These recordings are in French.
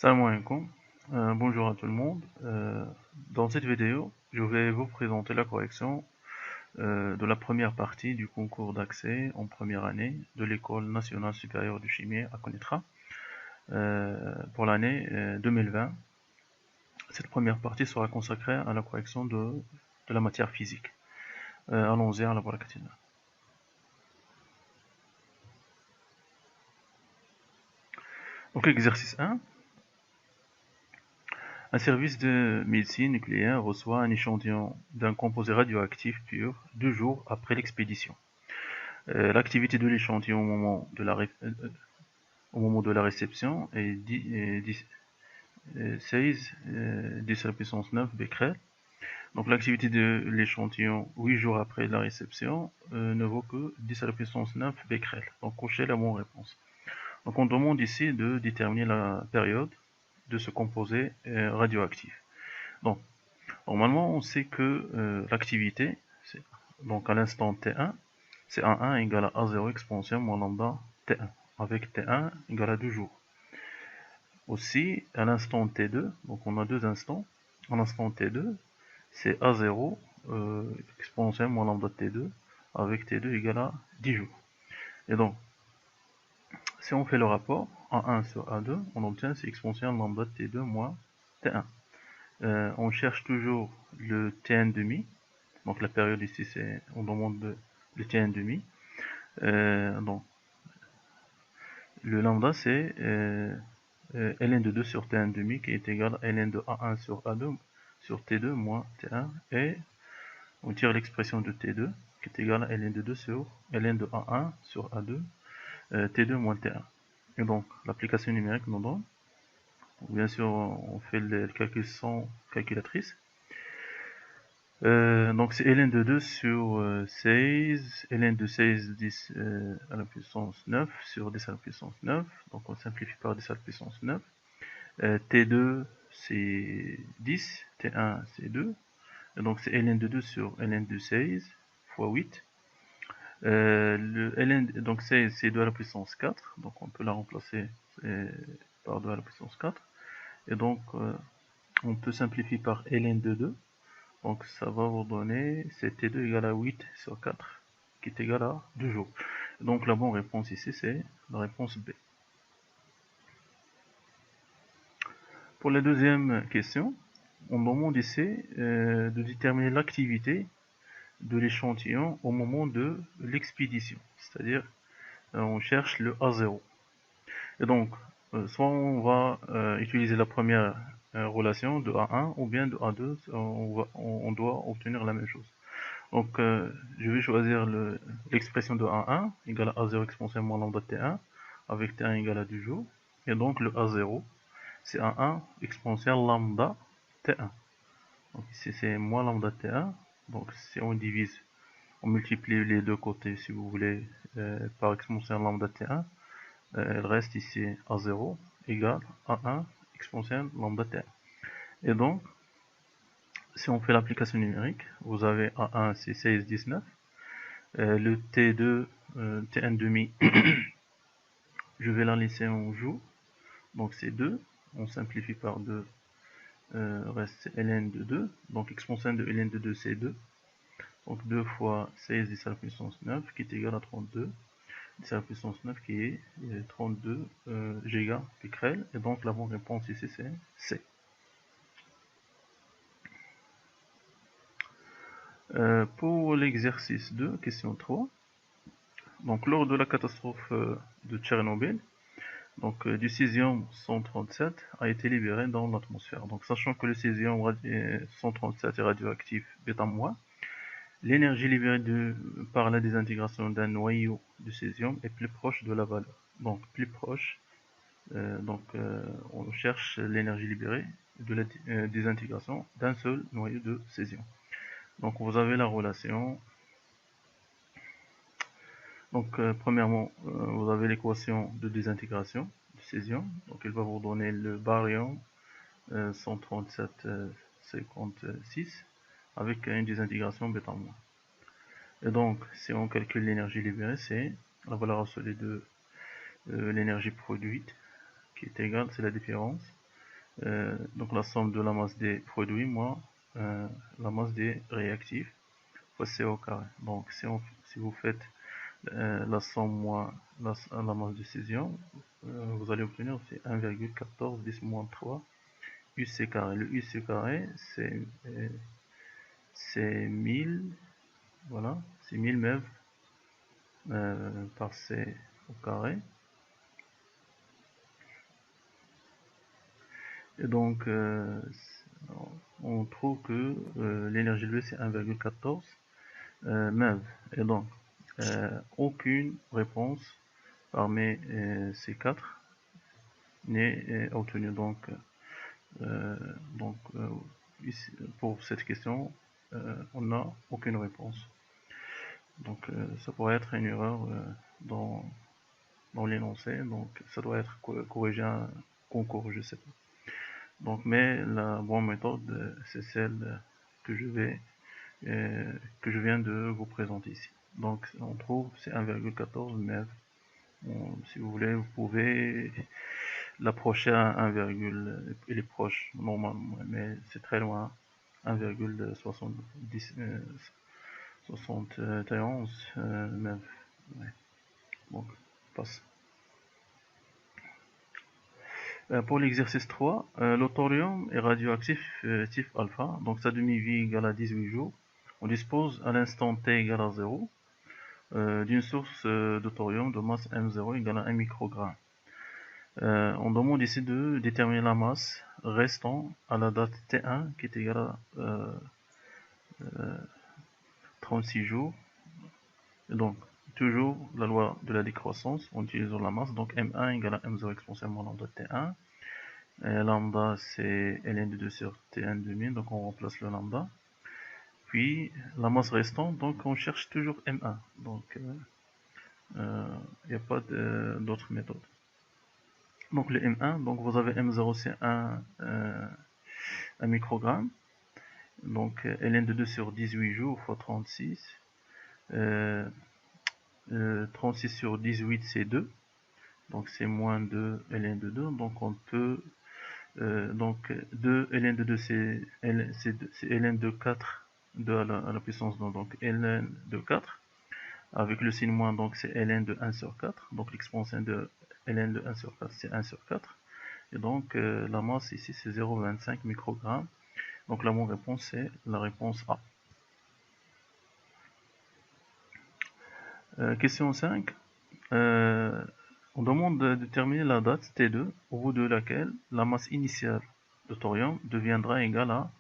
Salam alaikum. Bonjour à tout le monde. Dans cette vidéo, je vais vous présenter la correction de la première partie du concours d'accès en première année de l'École nationale supérieure de chimie à Konetra pour l'année 2020. Cette première partie sera consacrée à la correction de la matière physique. Allons-y à la barakatillah. Donc exercice 1. Un service de médecine nucléaire reçoit un échantillon d'un composé radioactif pur 2 jours après l'expédition. L'activité de l'échantillon au moment de la réception est 16 10 à la puissance 9 becquerel. Donc l'activité de l'échantillon 8 jours après la réception ne vaut que 10 à la puissance 9 becquerel. Donc cochez la bonne réponse. Donc on demande ici de déterminer la période de ce composé radioactif. Donc normalement on sait que l'activité, donc à l'instant T1, c'est A1 égale à A0 exponentielle moins lambda T1, avec T1 égale à 2 jours. Aussi, à l'instant T2, donc on a deux instants, à l'instant T2, c'est A0 exponentielle moins lambda T2, avec T2 égale à 10 jours. Et donc, si on fait le rapport, A1 sur A2, on obtient c'est exponentielle lambda T2 moins T1. On cherche toujours le T1 demi, donc la période ici, on demande le T1 demi. Donc, le lambda, c'est ln de 2 sur T1 demi qui est égal à ln de A1 sur A2 sur T2 moins T1. Et on tire l'expression de T2 qui est égale à ln de 2 sur ln de A1 sur A2 T2 moins T1. Et donc, l'application numérique nous donne, bien sûr, on fait le calcul sans calculatrice. Donc c'est ln de 2 sur 16, ln de 16 10 à la puissance 9 sur 10 à la puissance 9, donc on simplifie par 10 à la puissance 9. T2 c'est 10, T1 c'est 2, et donc c'est ln de 2 sur ln de 16 fois 8. Le ln, donc c'est 2 à la puissance 4, donc on peut la remplacer par 2 à la puissance 4, et donc on peut simplifier par ln de 2. Donc ça va vous donner, c'est T2 égale à 8 sur 4, qui est égal à 2 jours. Donc la bonne réponse ici, c'est la réponse B. Pour la deuxième question, on demande ici de déterminer l'activité de l'échantillon au moment de l'expédition. C'est-à-dire, on cherche le A0. Et donc, soit on va utiliser la première relation de A1 ou bien de A2, on doit obtenir la même chose. Donc, je vais choisir l'expression de A1 égale à A0 exponentielle moins lambda T1 avec T1 égale à 2 jours. Et donc, le A0, c'est A1 exponentielle lambda T1. Donc, ici, c'est moins lambda T1. Donc, si on divise, on multiplie les deux côtés, si vous voulez, par exponentielle lambda T1, il reste ici A0 égale A1 exponentielle lambda T1. Et donc, si on fait l'application numérique, vous avez A1 c'est 16 19, le T2 T1 demi je vais la laisser en jour, donc c'est 2, on simplifie par 2, reste ln de 2, donc exponentielle de ln de 2 c'est 2, donc 2 fois 16 10 à la puissance 9 qui est égal à 32, 10 à la puissance 9 qui est 32 gigapicrel, et donc la bonne réponse ici c'est C. Pour l'exercice 2, question 3, donc lors de la catastrophe de Tchernobyl, donc du césium 137 a été libéré dans l'atmosphère. Donc sachant que le césium 137 est radioactif β-, l'énergie libérée par la désintégration d'un noyau de césium est plus proche de la valeur. Donc plus proche, on cherche l'énergie libérée de la désintégration d'un seul noyau de césium. Donc vous avez la relation. Donc premièrement, vous avez l'équation de désintégration du césium. Donc elle va vous donner le baryum 137,56 avec une désintégration β-. Et donc si on calcule l'énergie libérée, c'est la valeur absolue de l'énergie produite qui est égale, c'est la différence Donc la somme de la masse des produits moins la masse des réactifs fois C au carré. Donc si vous faites la somme moins la masse de fusion, vous allez obtenir c'est 1,14 10 moins 3 UC carré. Le UC carré c'est 1000, voilà, c'est 1000 MeV par C au carré. Et donc on trouve que l'énergie levée c'est 1,14 MeV. Et donc aucune réponse parmi ces quatre n'est obtenue. Donc ici, pour cette question, on n'a aucune réponse. Donc ça pourrait être une erreur dans l'énoncé, donc ça doit être corrigé à un concours, je sais pas. Donc, mais la bonne méthode, c'est celle que que je viens de vous présenter ici. Donc, on trouve c'est 1,14 MeV. Bon, si vous voulez, vous pouvez l'approcher à 1, il est proche normalement, mais c'est très loin. 1,71 MeV. Ouais. Donc, passe. Pour l'exercice 3, le thorium est radioactif type alpha, donc sa demi-vie égale à 18 jours. On dispose à l'instant t égale à 0 d'une source de thorium de masse M0 égale à 1 microgramme. On demande ici de déterminer la masse restant à la date T1 qui est égale à 36 jours. Et donc, toujours la loi de la décroissance en utilisant la masse, donc M1 égale à M0 exponentiellement lambda T1. Lambda c'est ln de 2 sur T1 demi, donc on remplace le lambda. Puis la masse restante, donc on cherche toujours M1. Donc il n'y a pas d'autre méthode. Donc le M1, donc vous avez M0 c'est 1 microgramme. Donc ln de 2 sur 18 jours fois 36. 36 sur 18 c'est 2. Donc c'est moins 2 ln de 2. Donc on peut donc 2 ln de 2 c'est ln de 4 2 à la puissance 2, donc ln de 4 avec le signe moins, donc c'est ln de 1 sur 4, donc l'expansion de ln de 1 sur 4 c'est 1 sur 4, et donc la masse ici c'est 0,25 microgrammes. Donc la bonne réponse c'est la réponse A. Question 5. On demande de déterminer la date T2 au bout de laquelle la masse initiale de thorium deviendra égale à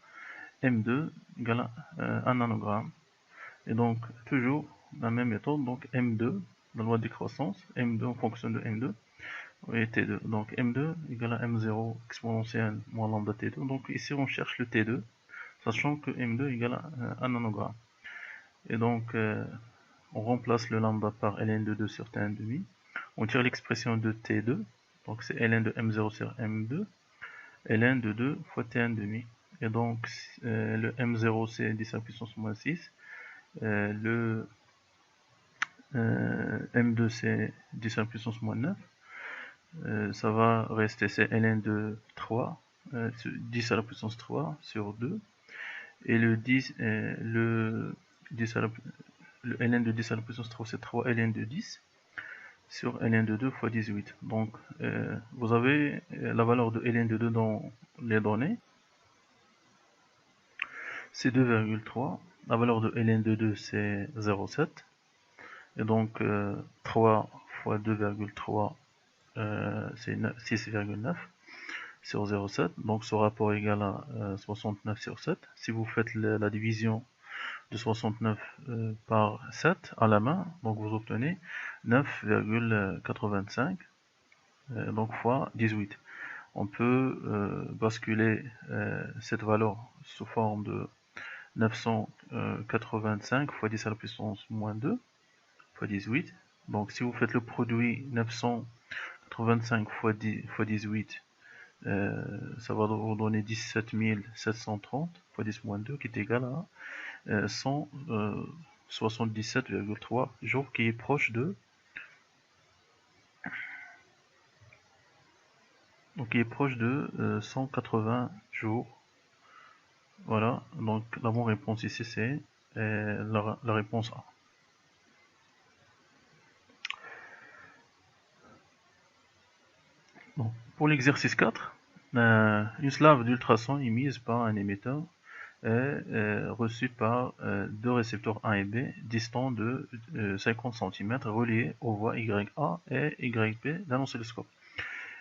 M2 égale à 1 nanogramme. Et donc toujours la même méthode, donc M2, la loi de décroissance, M2 en fonction de M2 et T2. Donc M2 égale à M0 exponentielle moins lambda T2. Donc ici on cherche le T2, sachant que M2 égale à 1 nanogramme. Et donc on remplace le lambda par ln de 2 sur T1 demi. On tire l'expression de T2, donc c'est ln de M0 sur M2, ln de 2 fois T1 demi. Et donc le M0 c'est 10 à la puissance moins 6. Le M2 c'est 10 à la puissance moins 9. Ça va rester, c'est ln de 3, 10 à la puissance 3 sur 2. Et le 10, le 10 à la, le ln de 10 à la puissance 3 c'est 3 ln de 10 sur ln de 2 fois 18. Donc vous avez la valeur de ln de 2 dans les données. C'est 2,3. La valeur de ln de 2 c'est 0,7. Et donc 3 fois 2,3 c'est 6,9 sur 0,7. Donc ce rapport est égal à 69 sur 7. Si vous faites la division de 69 par 7 à la main, donc vous obtenez 9,85 donc fois 18. On peut basculer cette valeur sous forme de 985 fois 10 à la puissance moins 2 fois 18. Donc si vous faites le produit 985 fois 18, ça va vous donner 17 730 fois 10 moins 2 qui est égal à 177,3 jours, qui est proche de donc il est proche de 180 jours. Voilà, donc la bonne réponse ici c'est la réponse A. Bon. Pour l'exercice 4, une slave d'ultrasons émise par un émetteur est reçue par deux récepteurs A et B distants de 50 cm reliés aux voies YA et YB d'un oscilloscope.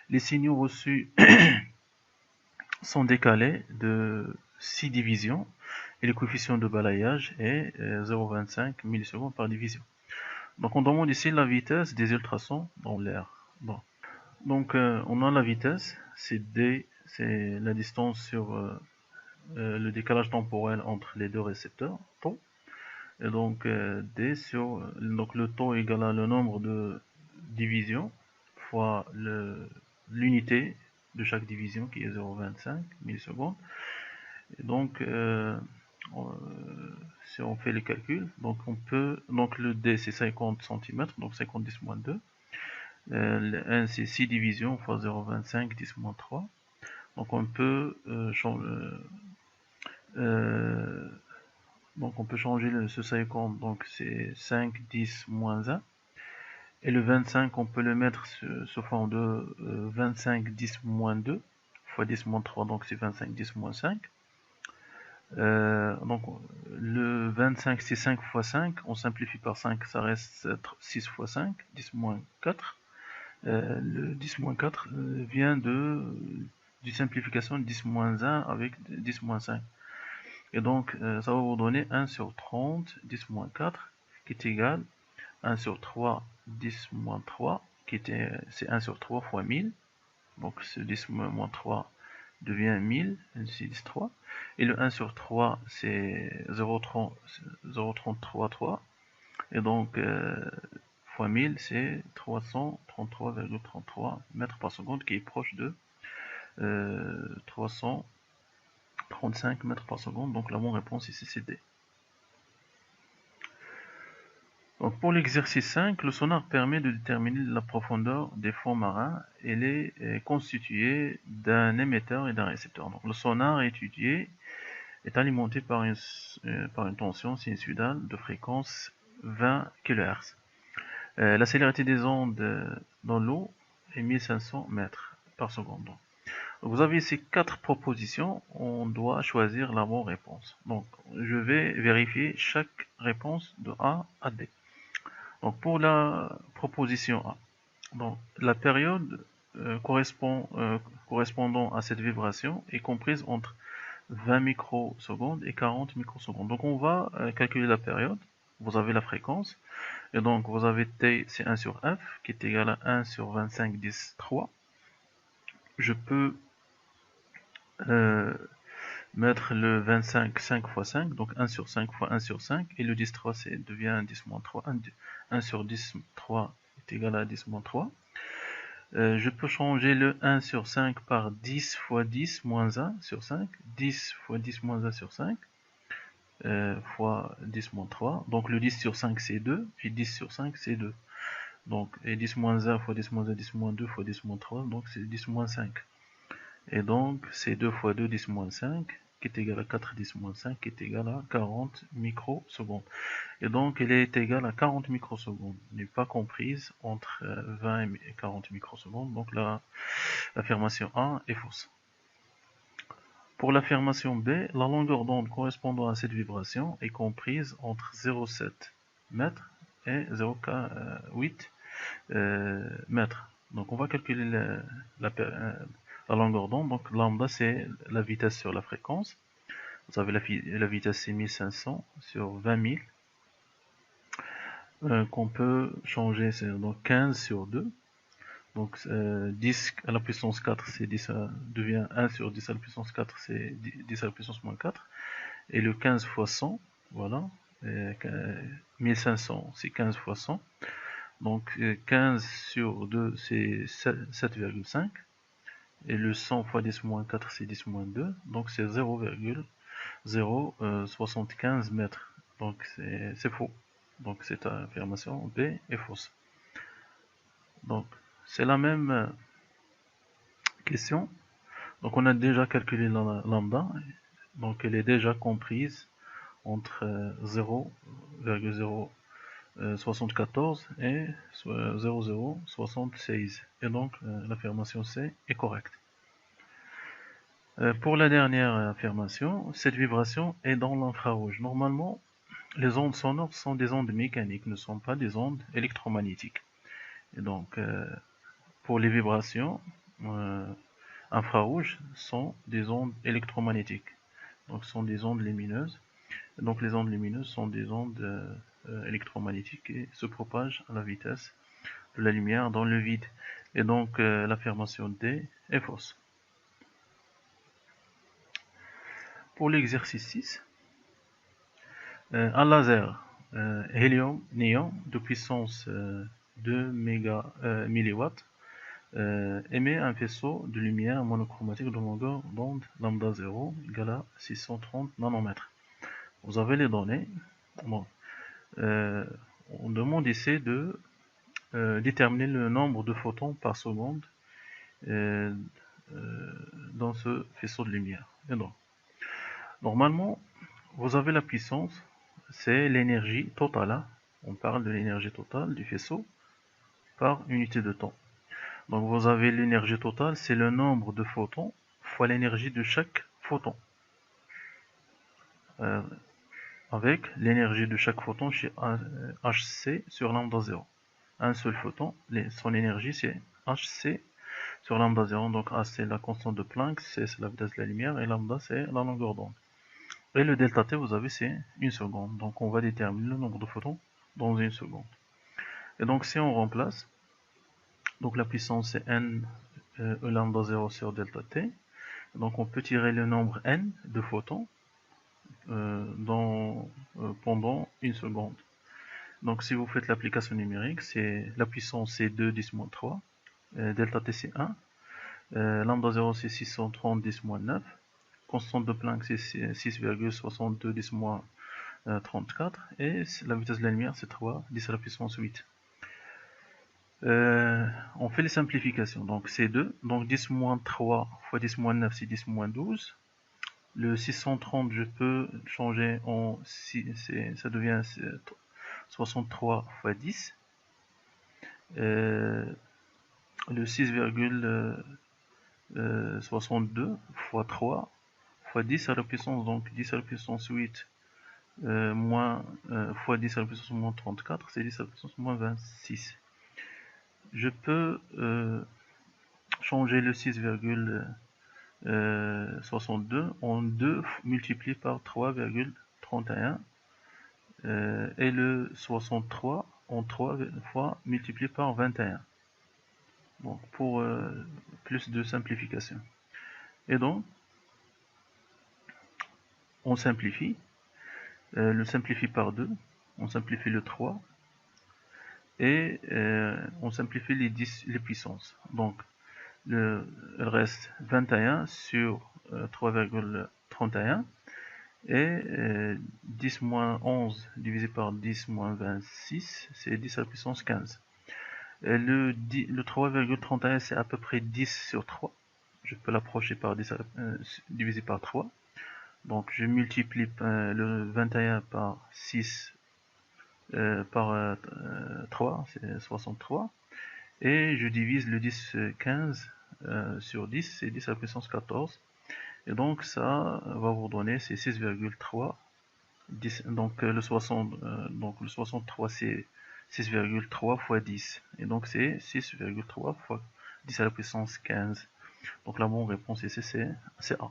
Les signaux reçus sont décalés de 6 divisions et le coefficient de balayage est 0,25 millisecondes par division. Donc on demande ici la vitesse des ultrasons dans l'air. Bon. Donc on a la vitesse, c'est D, c'est la distance sur le décalage temporel entre les deux récepteurs, taux. Et donc D sur donc le taux égal à le nombre de divisions fois l'unité de chaque division qui est 0,25 millisecondes. Et donc si on fait les calculs, donc on peut, donc le D c'est 50 cm, donc 50 10 moins 2. Le 1 c'est 6 divisions fois 0,25 10 moins 3. Donc on peut donc on peut changer ce 50, donc c'est 5 10 moins 1. Et le 25 on peut le mettre sous forme de 25 10 moins 2 fois 10 moins 3, donc c'est 25 10 moins 5. Donc le 25 c'est 5 fois 5, on simplifie par 5, ça reste 6 fois 5, 10 moins 4. Le 10 moins 4 vient d'une simplification de 10 moins 1 avec 10 moins 5. Et donc ça va vous donner 1 sur 30, 10 moins 4, qui est égal à 1 sur 3, 10 moins 3, c'est 1 sur 3 fois 1000. Donc ce 10 moins 3 devient 1000, c'est 10 3. Et le 1 sur 3 c'est 0,333. Et donc fois 1000 c'est 333,33 mètres par seconde, qui est proche de 335 mètres par seconde. Donc la bonne réponse ici c'est D. Donc pour l'exercice 5, le sonar permet de déterminer la profondeur des fonds marins. Elle est constituée d'un émetteur et d'un récepteur. Donc le sonar étudié est alimenté par une tension sinusoïdale de fréquence 20 kHz. La célérité des ondes dans l'eau est 1500 mètres par seconde. Donc, vous avez ces 4 propositions, on doit choisir la bonne réponse. Donc je vais vérifier chaque réponse de A à D. Donc pour la proposition A, donc la période correspondant à cette vibration est comprise entre 20 microsecondes et 40 microsecondes. Donc on va calculer la période. Vous avez la fréquence. Et donc vous avez T, c'est 1 sur F, qui est égal à 1 sur 25 10 3. Je peux mettre le 25 5 fois 5, donc 1 sur 5 fois 1 sur 5, et le 10 3 devient 10 moins 3, 1 sur 10 3 est égal à 10 moins 3. Je peux changer le 1 sur 5 par 10 fois 10 moins 1 sur 5, 10 fois 10 moins 1 sur 5, fois 10 moins 3, donc le 10 sur 5 c'est 2, puis 10 sur 5 c'est 2. Donc, et 10 moins 1 fois 10 moins 1, 10 moins 2 fois 10 moins 3, donc c'est 10 moins 5. Et donc, c'est 2 fois 2, 10 moins 5, qui est égal à 4, 10 moins 5, qui est égal à 40 microsecondes. Et donc, elle est égale à 40 microsecondes, n'est pas comprise entre 20 et 40 microsecondes. Donc, l'affirmation A est fausse. Pour l'affirmation B, la longueur d'onde correspondant à cette vibration est comprise entre 0,7 mètres et 0,8 mètres. Donc on va calculer la longueur d'onde. Donc lambda c'est la vitesse sur la fréquence. Vous avez la vitesse c'est 1500 sur 20 000 qu'on peut changer, c'est donc 15 sur 2. Donc 10 à la puissance 4 c'est 10 devient 1 sur 10 à la puissance 4, c'est 10 à la puissance moins 4. Et le 15 fois 100, voilà, 1500 c'est 15 fois 100. Donc 15 sur 2 c'est 7,5. Et le 100 fois 10 moins 4 c'est 10 moins 2. Donc c'est 0,075 mètres. Donc c'est faux. Donc cette affirmation B est fausse. Donc c'est la même Question. Donc on a déjà calculé la lambda, donc elle est déjà comprise entre 0,074 et 0,076. Et donc l'affirmation C est correcte. Pour la dernière affirmation, cette vibration est dans l'infrarouge. Normalement, les ondes sonores sont des ondes mécaniques, ne sont pas des ondes électromagnétiques. Et donc, pour les vibrations infrarouges, sont des ondes électromagnétiques. Donc, ce sont des ondes lumineuses. Donc, les ondes lumineuses sont des ondes électromagnétiques et se propagent à la vitesse de la lumière dans le vide. Et donc, l'affirmation D est fausse. Pour l'exercice 6, un laser hélium-néon de puissance 2 milliwatts émet un faisceau de lumière monochromatique de longueur d'onde lambda 0 égale à 630 nanomètres. Vous avez les données. Bon. On demande ici de déterminer le nombre de photons par seconde dans ce faisceau de lumière. Et donc, normalement, vous avez la puissance, c'est l'énergie totale. Hein. On parle de l'énergie totale du faisceau par unité de temps. Donc vous avez l'énergie totale, c'est le nombre de photons fois l'énergie de chaque photon. Avec l'énergie de chaque photon chez Hc sur lambda 0. Un seul photon, son énergie c'est Hc sur lambda 0. Donc A c'est la constante de Planck, C c'est la vitesse de la lumière et lambda c'est la longueur d'onde. Et le delta T, vous avez, c'est une seconde. Donc on va déterminer le nombre de photons dans une seconde. Et donc si on remplace, donc la puissance c'est n E lambda 0 sur delta T. Donc on peut tirer le nombre n de photons pendant une seconde. Donc si vous faites l'application numérique, c'est la puissance c'est 2 10-3, delta T c'est 1, lambda 0 c'est 630 10-9, constante de Planck c'est 6,62 10-34 et la vitesse de la lumière c'est 3 10 à la puissance 8. On fait les simplifications, donc c'est 2, donc 10-3 fois 10-9 c'est 10-12. Le 630 je peux changer en 6, ça devient 63 fois 10. Le 6,62 fois 3 fois 10 à la puissance, donc 10 à la puissance 8 moins fois 10 à la puissance moins 34, c'est 10 à la puissance moins 26. Je peux changer le 6,62 en 2 multiplié par 3,31 et le 63 en 3 fois multiplié par 21. Donc pour plus de simplification. Et donc, on simplifie. Le simplifie par 2. On simplifie le 3. Et on simplifie les puissances. Donc, il reste 21 sur 3,31. Et 10 moins 11 divisé par 10 moins 26, c'est 10 à la puissance 15. Et le 3,31, c'est à peu près 10 sur 3. Je peux l'approcher par 10 divisé par 3. Donc je multiplie le 21 par 6 par 3, c'est 63. Et je divise le 10 15 sur 10, c'est 10 à la puissance 14. Et donc ça va vous donner, c'est 6,3. Donc le 63 c'est 6,3 fois 10. Et donc c'est 6,3 fois 10 à la puissance 15. Donc la bonne réponse ici c'est A.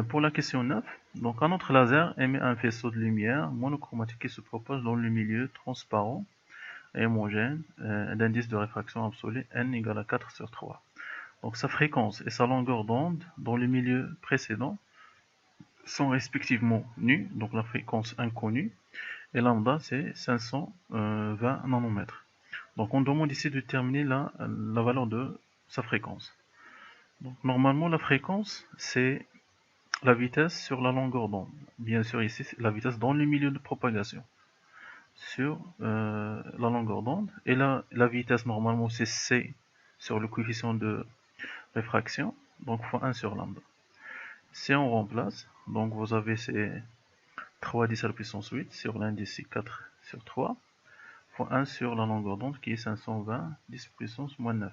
Pour la question 9, donc un autre laser émet un faisceau de lumière monochromatique qui se propage dans le milieu transparent et homogène d'indice de réfraction absolue n égale à 4 sur 3. Donc sa fréquence et sa longueur d'onde dans le milieu précédent sont respectivement nues, donc la fréquence inconnue, et lambda c'est 520 nanomètres. Donc on demande ici de déterminer la valeur de sa fréquence. Donc normalement la fréquence c'est la vitesse sur la longueur d'onde. Bien sûr ici c'est la vitesse dans le milieu de propagation. sur la longueur d'onde. Et là, la vitesse normalement c'est c sur le coefficient de réfraction, donc fois 1 sur lambda. Si on remplace, donc vous avez ces 3 10 à la puissance 8 sur l'indice c'est 4 sur 3 fois 1 sur la longueur d'onde qui est 520 10 puissance moins 9.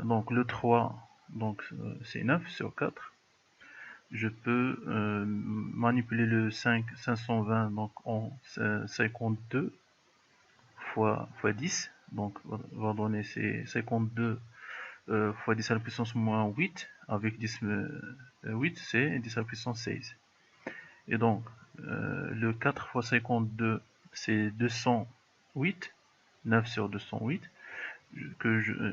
Donc le 3, donc c'est 9 sur 4. Je peux manipuler le 520 donc en 52 fois 10, donc va donner c'est 52 fois 10 à la puissance moins 8, avec 10, 8 c'est 10 à la puissance 16. Et donc le 4 fois 52 c'est 208, 9 sur 208,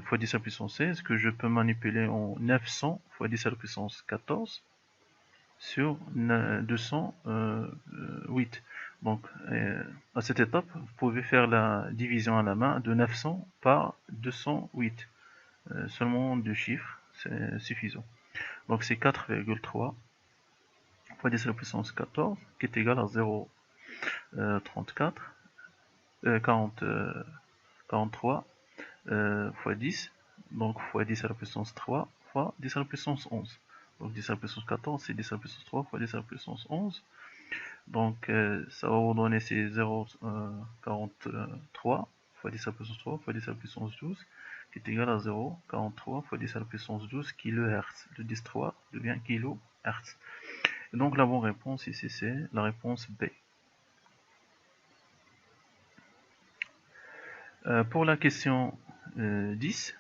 fois 10 à la puissance 16, que je peux manipuler en 900 fois 10 à la puissance 14 sur 208. Donc à cette étape, vous pouvez faire la division à la main de 900 par 208. Seulement deux chiffres, c'est suffisant. Donc c'est 4,3 fois 10 à la puissance 14 qui est égal à 0,34 43 fois 10, donc fois 10 à la puissance 3 fois 10 à la puissance 11. Donc 10 à la puissance 14 c'est 10 à la puissance 3 fois 10 à la puissance 11. Donc ça va vous donner c'est 0,43 fois 10 à la puissance 3 fois 10 à la puissance 12 qui est égal à 0,43 fois 10 à la puissance 12 kHz. Le 10,3 devient kHz. Et donc la bonne réponse ici c'est la réponse B. Pour la question 10,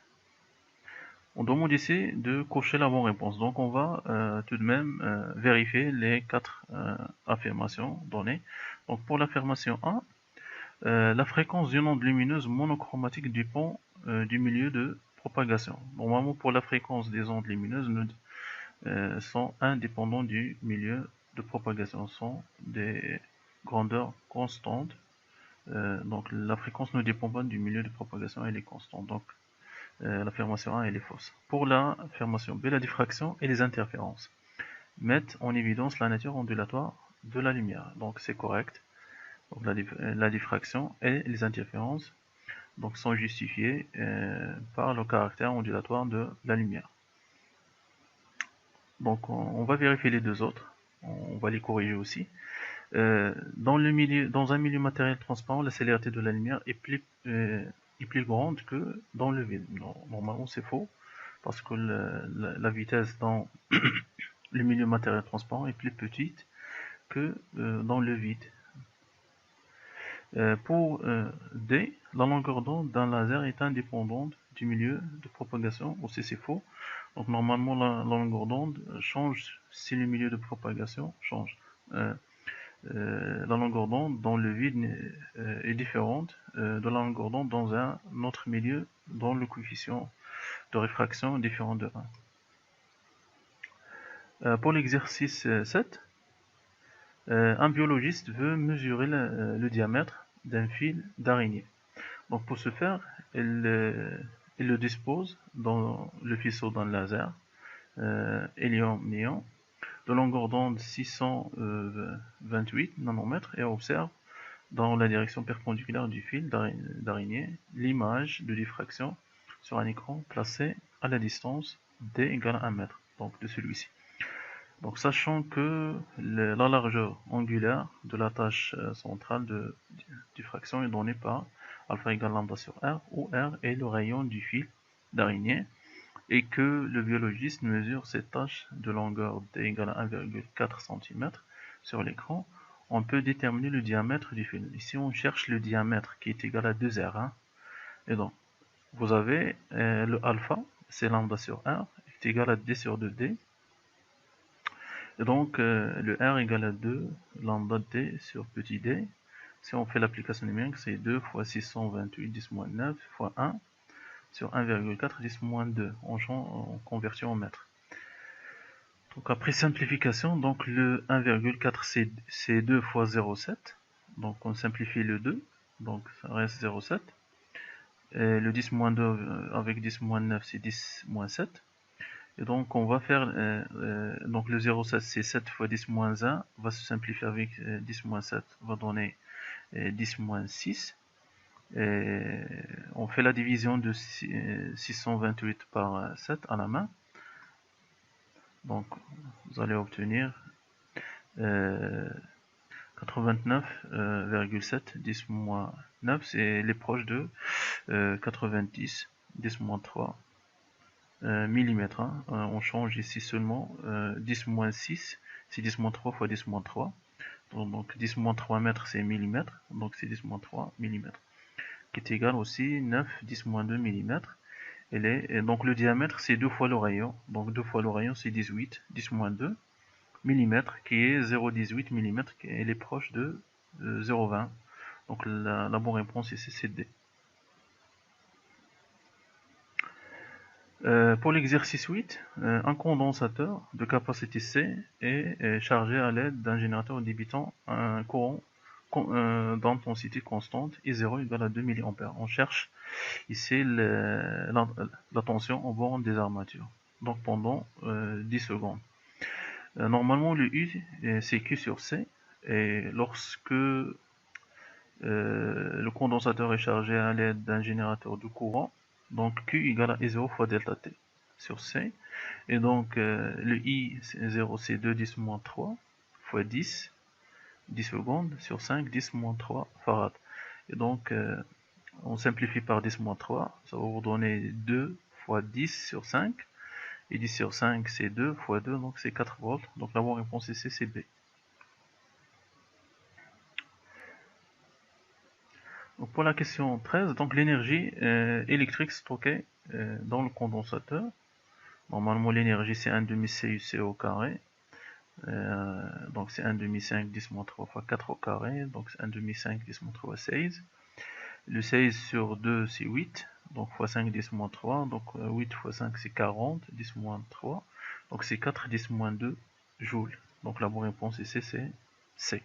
on demande ici de cocher la bonne réponse. Donc on va tout de même vérifier les 4 affirmations données. Donc pour l'affirmation 1, la fréquence d'une onde lumineuse monochromatique dépend du milieu de propagation. Normalement pour la fréquence des ondes lumineuses sont indépendants du milieu de propagation, sont des grandeurs constantes. Donc la fréquence ne dépend pas du milieu de propagation, elle est constante. Donc l'affirmation 1 elle est fausse. Pour l'affirmation B, la diffraction et les interférences mettent en évidence la nature ondulatoire de la lumière. Donc c'est correct. Donc la diffraction et les interférences donc, sont justifiées par le caractère ondulatoire de la lumière. Donc on va vérifier les deux autres. On va les corriger aussi. Dans un milieu matériel transparent, la célérité de la lumière est plus grande que dans le vide. Normalement, c'est faux, parce que la vitesse dans le milieu matériel transparent est plus petite que dans le vide. Pour D, la longueur d'onde d'un laser est indépendante du milieu de propagation. Aussi, c'est faux. Donc, normalement, la longueur d'onde change si le milieu de propagation change. La longueur d'onde dans le vide est différente de la longueur d'onde dans un autre milieu dont le coefficient de réfraction est différent de 1. Pour l'exercice 7, un biologiste veut mesurer le diamètre d'un fil d'araignée. Donc pour ce faire, il le dispose dans le faisceau d'un laser hélium-néon de longueur d'onde 628 nanomètres et observe dans la direction perpendiculaire du fil d'araignée l'image de diffraction sur un écran placé à la distance d égale à 1 mètre, donc de celui-ci. Donc sachant que la largeur angulaire de la tâche centrale de diffraction est donnée par alpha égale lambda sur r, où r est le rayon du fil d'araignée, et que le biologiste mesure cette tâche de longueur d égale à 1,4 cm sur l'écran, on peut déterminer le diamètre du fil. Ici on cherche le diamètre qui est égal à 2r. Hein. Et donc vous avez le alpha, c'est lambda sur r, est égal à d sur 2d. Et donc le r égale à 2 lambda d sur petit d. Si on fait l'application numérique, c'est 2 fois 628 10-9 fois 1 sur 1,4 10-2 en conversion en mètres. Donc après simplification, donc le 1,4 c'est 2 fois 0,7. Donc on simplifie le 2, donc ça reste 0,7. Et le 10-2 avec 10-9 c'est 10-7. Et donc on va faire donc le 0,7 c'est 7 fois 10-1 va se simplifier avec 10-7 va donner et 10 moins 6. Et on fait la division de 628 par 7 à la main. Donc vous allez obtenir 89,7. 10 moins 9, c'est les proches de 90. 10 moins 3 mm. On change ici seulement 10 moins 6, c'est 10 moins 3 fois 10 moins 3. Donc 10 moins 3 mètres, c'est millimètres. Donc c'est 10 moins 3 mm. Qui est égal aussi 9, 10 moins 2 mm. Et donc le diamètre, c'est 2 fois le rayon. Donc 2 fois le rayon, c'est 18. 10 moins 2 mm, qui est 0,18 mm, qui est proche de 0,20. Donc la bonne réponse ici, c'est D. Pour l'exercice 8, un condensateur de capacité C est chargé à l'aide d'un générateur débitant un courant d'intensité constante I0 égale à 2 mA. On cherche ici la tension en borne des armatures, donc pendant 10 secondes. Normalement, le U, c'est Q sur C, et lorsque le condensateur est chargé à l'aide d'un générateur de courant, donc Q égale à I0 fois delta T sur C, et donc le I, c'est 0, c'est 2 10 moins 3 fois 10 secondes sur 5, 10 moins 3 farad. Et donc on simplifie par 10 moins 3, ça va vous donner 2 fois 10 sur 5, et 10 sur 5 c'est 2 fois 2, donc c'est 4 volts. Donc la bonne réponse ici c'est B. Donc pour la question 13, donc l'énergie électrique stockée dans le condensateur. Normalement l'énergie c'est 1 demi CUC au carré. Donc c'est 1 demi 5 10 moins 3 fois 4 au carré. Donc c'est 1 demi 5 10 moins 3 16. Le 16 sur 2 c'est 8. Donc fois 5 10 moins 3. Donc 8 fois 5 c'est 40. 10 moins 3. Donc c'est 4 10 moins 2 joules. Donc la bonne réponse ici c'est C.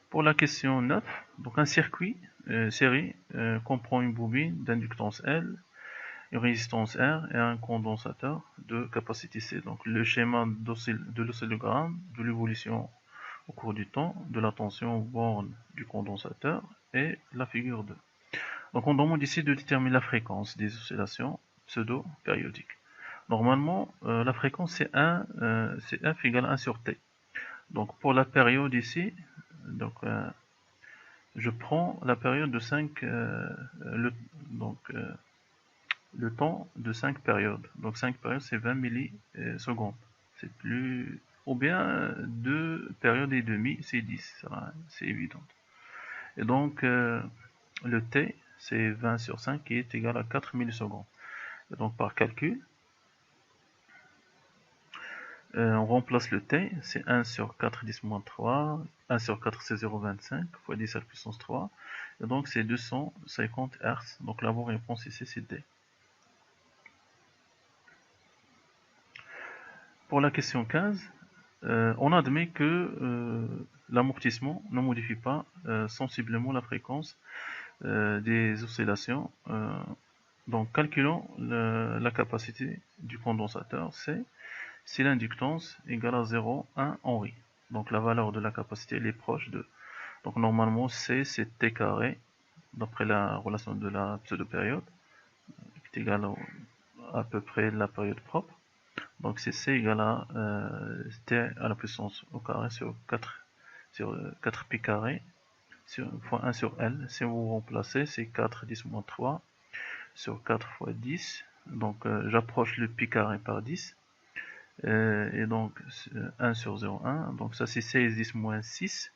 Pour la question 9, donc un circuit série comprend une bobine d'inductance L, une résistance R et un condensateur de capacité C. Donc le schéma de l'oscillogramme de l'évolution au cours du temps de la tension borne du condensateur et la figure 2. Donc on demande ici de déterminer la fréquence des oscillations pseudo-périodiques. Normalement, la fréquence c'est F égale 1 sur T. Donc pour la période ici, donc je prends la période de 5, le temps de 5 périodes. Donc 5 périodes, c'est 20 millisecondes. C'est plus... Ou bien 2 périodes et demi, c'est 10. C'est évident. Et donc, le t, c'est 20 sur 5 qui est égal à 4 millisecondes. Et donc, par calcul, on remplace le t, c'est 1 sur 4 10 moins 3, 1 sur 4 c'est 0,25 fois 10 à la puissance 3, et donc c'est 250 Hz. Donc la bonne réponse ici c'est D. Pour la question 15, on admet que l'amortissement ne modifie pas sensiblement la fréquence des oscillations. Donc calculons la capacité du condensateur C si l'inductance égale à 0,1 Henri. Donc la valeur de la capacité elle est proche de. Donc normalement C c'est T carré d'après la relation de la pseudo-période qui est égale à peu près la période propre. Donc c'est C égale à T à la puissance au carré sur 4 pi carré fois 1 sur L. Si vous remplacez, c'est 4 10 moins 3 sur 4 fois 10. Donc j'approche le pi carré par 10. Et donc 1 sur 0,1. Donc ça c'est 16 10 moins 6.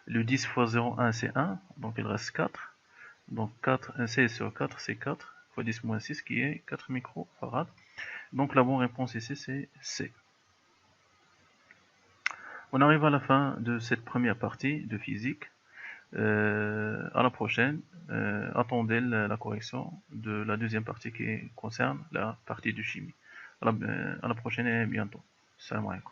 Le 10 fois 0,1 c'est 1. Donc il reste 4. Donc 16 sur 4 c'est 4 fois 10 moins 6 qui est 4 microfarads. Donc la bonne réponse ici c'est C. On arrive à la fin de cette première partie de physique. À la prochaine. Attendez la correction de la deuxième partie qui concerne la partie de chimie. À la prochaine et bientôt. Salam alaikum.